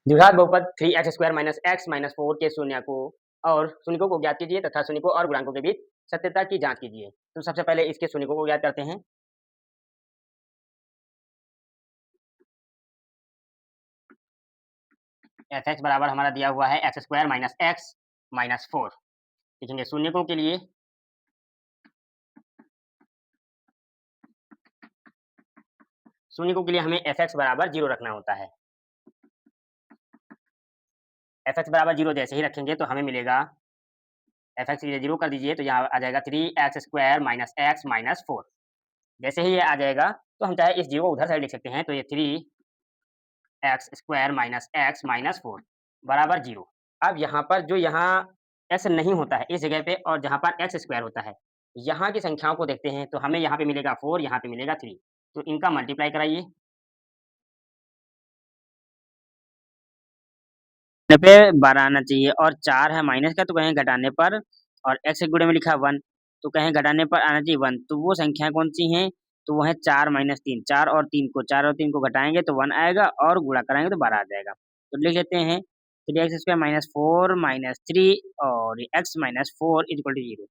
द्विघात बहुपद 3x² minus x minus 4 के शून्यकों और शून्यकों को ज्ञात कीजिए तथा शून्यकों और गुणांकों के बीच सत्यता की जांच कीजिए। तो सबसे पहले इसके शून्यकों को ज्ञात करते हैं। fx बराबर हमारा दिया हुआ है x² माइनस x माइनस 4। लिखेंगे शून्यकों के लिए हमें fx बराबर 0 रखना होता है। fx बराबर 0 जैसे ही रखेंगे तो हमें मिलेगा fx के लिए 0 कर दीजिए तो यहाँ आ जाएगा 3x² माइनस x माइनस 4। जैसे ही ये आ जाएगा तो हम चाहे इस 0 को उधर साइड लिख सकते हैं, तो ये 3x² माइनस x माइनस 4 बराबर 0। अब यहाँ पर जो यहाँ x नहीं होता है इस जगह पे और जहाँ पर x² होता है, यहाँ की संख्याओं को देखते हैं तो हमें यहाँ पे मिलेगा 4, यहाँ पे मिलेगा 3, तो इनका मल्टीप्लाई कराइए। पे 12 आना चाहिए और 4 है माइनस का तो कहें घटाने पर, और x के गुणे में लिखा 1 तो कहें घटाने पर आना चाहिए 1। तो वो संख्या कौन सी हैं? तो वो है 4 माइनस 3। 4 और 3 को घटाएंगे तो 1 आएगा और गुणा कराएंगे तो 12 आ जाएगा। तो लिख लेते हैं 3x² माइनस 4 माइनस 3 और x माइनस 4 इक्वल टू 0।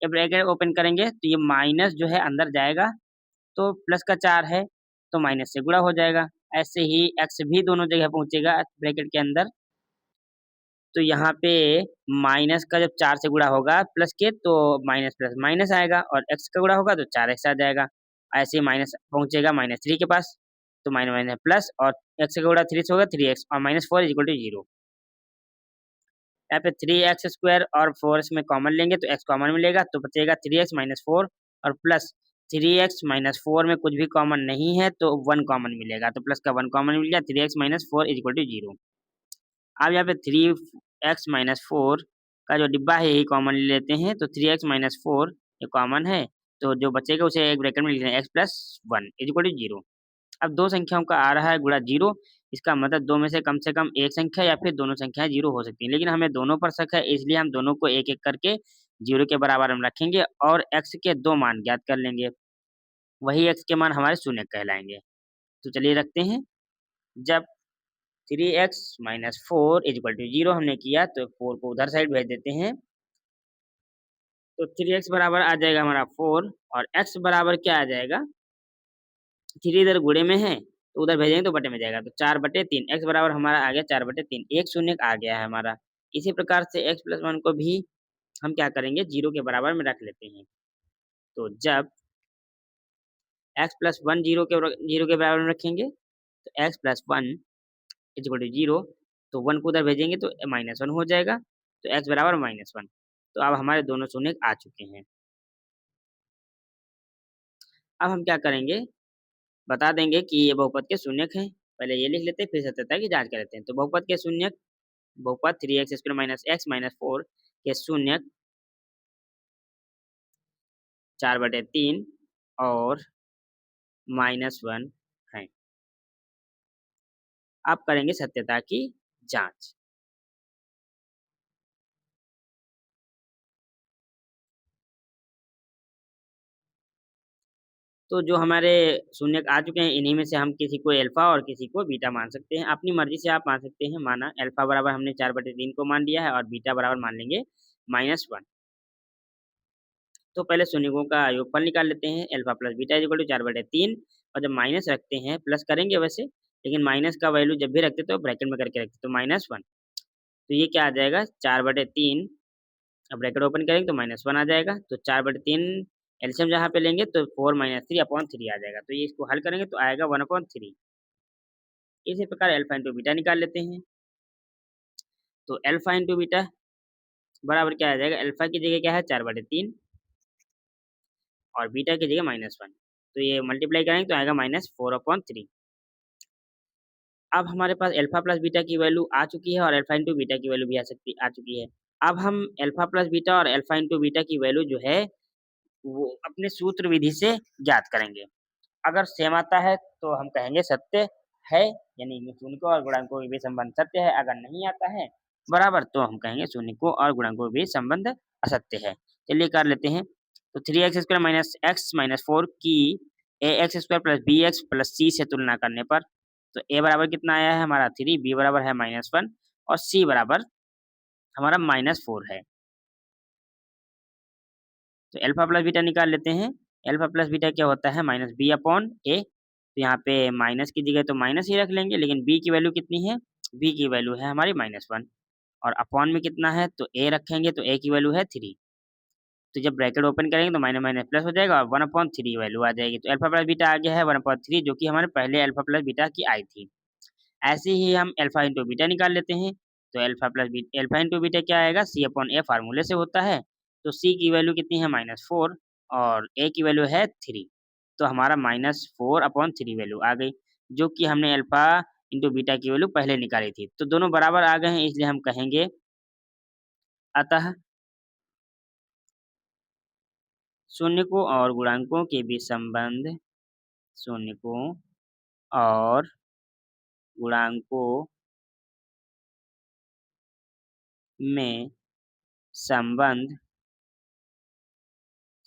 जब ब्रैकेट ओपन करेंगे तो ये माइनस जो है अंदर जाएगा तो प्लस का 4 है तो माइनस से गुणा हो जाएगा। ऐसे ही x भी दोनों जगह पहुंचेगा ब्रैकेट के अंदर, तो यहाँ पे माइनस का जब 4 से गुणा होगा प्लस के तो माइनस प्लस माइनस आएगा और x का गुणा होगा तो 4x आ जाएगा। ऐसे ही माइनस पहुंचेगा माइनस 3 के पास तो माइनस माइनस प्लस और x का गुणा 3 से होगा 3x और माइनस 4 इक्वल टू 0। यहाँ पे 3x² और 4 इसमें कॉमन लेंगे तो x कॉमन मिलेगा तो बचेगा 3x माइनस 4 और प्लस 3x माइनस 4 में कुछ भी कॉमन नहीं है तो 1 कॉमन मिलेगा, तो प्लस का 1 कॉमन मिल गया 3x माइनस 4 इक्वल टू 0। अब यहाँ पे 3x माइनस 4 का जो डिब्बा है यही कॉमन ले लेते हैं तो 3x माइनस 4 ये कॉमन है तो जो बचेगा उसे एक ब्रैकेट में लिख लें x प्लस 1 इक्वल टू 0। अब दो संख्याओं का आ रहा है गुणा 0, इसका मतलब दो में से कम एक संख्या या फिर दोनों संख्याएं 0 हो सकती हैं, लेकिन हमें दोनों पर शक है इसलिए हम दोनों को एक एक करके 0 के बराबर हम रखेंगे और x के दो मान ज्ञात कर लेंगे, वही x के मान हमारे शून्य कहलाएंगे। तो चलिए रखते हैं। जब 3x माइनस 4 इक्वल टू 0 हमने किया तो 4 को उधर साइड भेज देते हैं तो 3x बराबर आ जाएगा हमारा 4 और x बराबर क्या आ जाएगा, 3 इधर गुणे में है तो उधर भेजेंगे तो बटे में जाएगा तो 4/3 x बराबर हमारा आ गया 4/3, एक शून्य आ गया है हमारा। इसी प्रकार से x प्लस 1 को भी हम क्या करेंगे 0 के बराबर में रख लेते हैं। तो जब x प्लस 1 0 के बराबर में रखेंगे तो x प्लस 1 इक्वल टू 0, तो 1 को उधर भेजेंगे तो -1 हो जाएगा तो x बराबर -1। तो अब हमारे दोनों शून्य आ चुके हैं। अब हम क्या करेंगे, बता देंगे कि ये बहुपद के शून्यक हैं। पहले ये लिख लेते हैं फिर सत्यता की जांच कर लेते हैं। तो बहुपद के शून्यक, बहुपद 3x² माइनस x माइनस 4 के शून्यक 4/3 और -1 है। अब करेंगे सत्यता की जांच। तो जो हमारे शून्यक आ चुके हैं इन्हीं में से हम किसी को अल्फा और किसी को बीटा मान सकते हैं। अपनी मर्जी से आप मान सकते हैं। माना अल्फा बराबर हमने 4/3 को मान लिया है और बीटा बराबर मान लेंगे -1। तो पहले शून्यकों का योगफल निकाल लेते हैं। Alpha plus beta equal to 4/3 और जब माइनस रखते हैं, प्लस करेंगे वैसे, लेकिन माइनस का वैल्यू जब भी रखते तो ब्रैकेट में करके रखते तो -1। तो ये क्या आ जाएगा 4/3, अब ब्रैकेट ओपन करेंगे तो -1 आ जाएगा। तो 4/3 एलसीएम जहाँ पे लेंगे तो 4 - 3/3 आ जाएगा। तो ये इसको हल करेंगे तो आएगा 1/3। इसी प्रकार अल्फा इंटू बीटा निकाल लेते हैं। तो अल्फा इंटू बीटा बराबर क्या आ जाएगा, अल्फा की जगह क्या है 4/3 और बीटा की जगह -1। तो ये मल्टीप्लाई करेंगे तो आएगा -4/3। अब हमारे पास अल्फा प्लस बीटा की वैल्यू आ चुकी है और अल्फा इंटू बीटा की वैल्यू भी आ चुकी है। अब हम अल्फा प्लस बीटा और अल्फा इंटू बीटा की वैल्यू जो है वो अपने सूत्र विधि से ज्ञात करेंगे। अगर सेम आता है तो हम कहेंगे सत्य है, यानी शून्यकों और गुणांकों के बीच संबंध सत्य है। अगर नहीं आता है बराबर तो हम कहेंगे शून्यकों और गुणांकों के बीच संबंध असत्य है। चलिए कर लेते हैं। तो 3x² माइनस x माइनस 4 की ax² plus bx plus c से तुलना करने पर तो ए बराबर कितना आया है हमारा 3, बी बराबर है -1 और सी बराबर हमारा -4 है। तो अल्फा प्लस बीटा निकाल लेते हैं। अल्फा प्लस बीटा क्या होता है -b/a। तो यहाँ पे माइनस की जगह तो माइनस ही रख लेंगे, लेकिन b की वैल्यू कितनी है? b की वैल्यू है हमारी -1 और अपॉन में कितना है? तो a रखेंगे तो a की वैल्यू है 3। तो जब ब्रैकेट ओपन करेंगे तो माइनस माइनस प्लस हो जाएगा और 1/3 वैल्यू आ जाएगी। तो अल्फा प्लस बीटा आ गया है 1/3 जो कि हमारे पहले अल्फा प्लस बीटा की आई थी। ऐसे ही हम अल्फा इंटू बीटा निकाल लेते हैं। तो अल्फा इंटू बीटा क्या आएगा? c/a फार्मूले से होता है। तो c की वैल्यू कितनी है? -4 और a की वैल्यू है 3। तो हमारा -4/3 वैल्यू आ गई, जो कि हमने अल्फा इंटू बीटा की वैल्यू पहले निकाली थी। तो दोनों बराबर आ गए हैं, इसलिए हम कहेंगे अतः शून्यकों और गुणांकों के बीच संबंध शून्यकों और गुणांकों में संबंध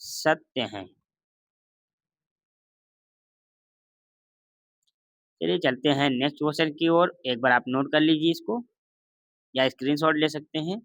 सत्य हैं। चलिए चलते हैं नेक्स्ट क्वेश्चन की ओर। एक बार आप नोट कर लीजिए इसको या स्क्रीनशॉट ले सकते हैं।